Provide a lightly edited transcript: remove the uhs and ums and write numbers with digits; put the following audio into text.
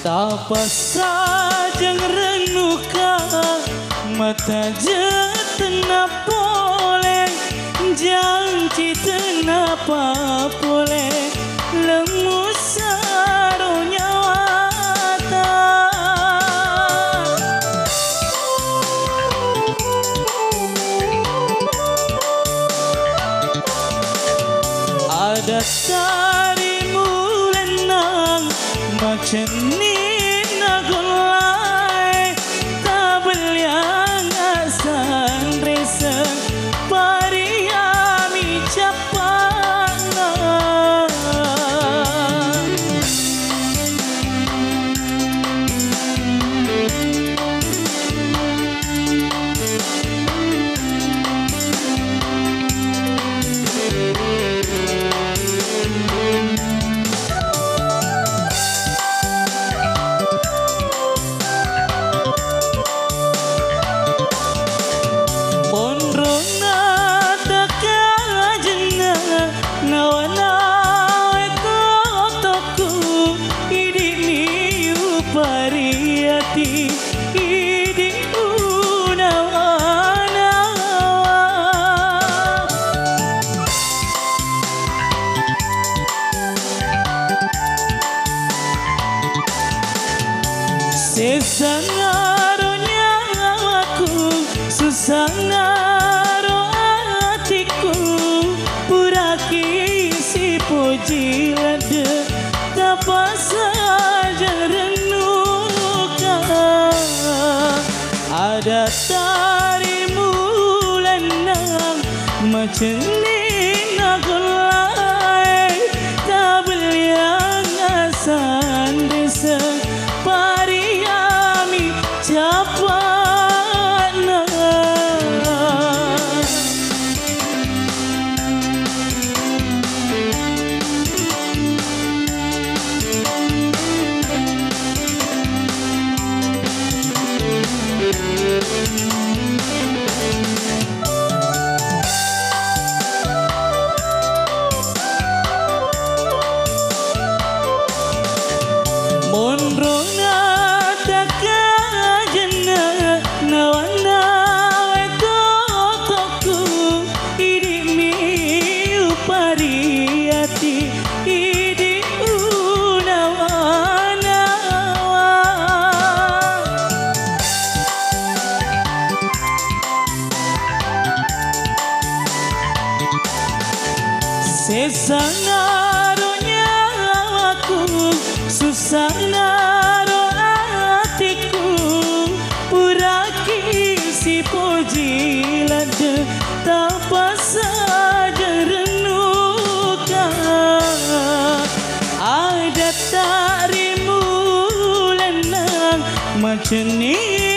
Tapa sajang renuka mata jetena boleh janji tenapa boleh lemu saronya wata ada tarimu lenang macam ni nagulai tabel yang asan resen pariami capana sesangaronya aku susah ngaro hatiku puraki si puji lade tapa saja renuka ada tarimu lenang macam ni nagulai tabel yang asan desa pariami capana Monrona taka jana nawana wetoku idimi upariati idi unawana sesangaronya aku susah naro hatiku puraki si puji lade tapa saja renuka ada tarimu lenang macam ni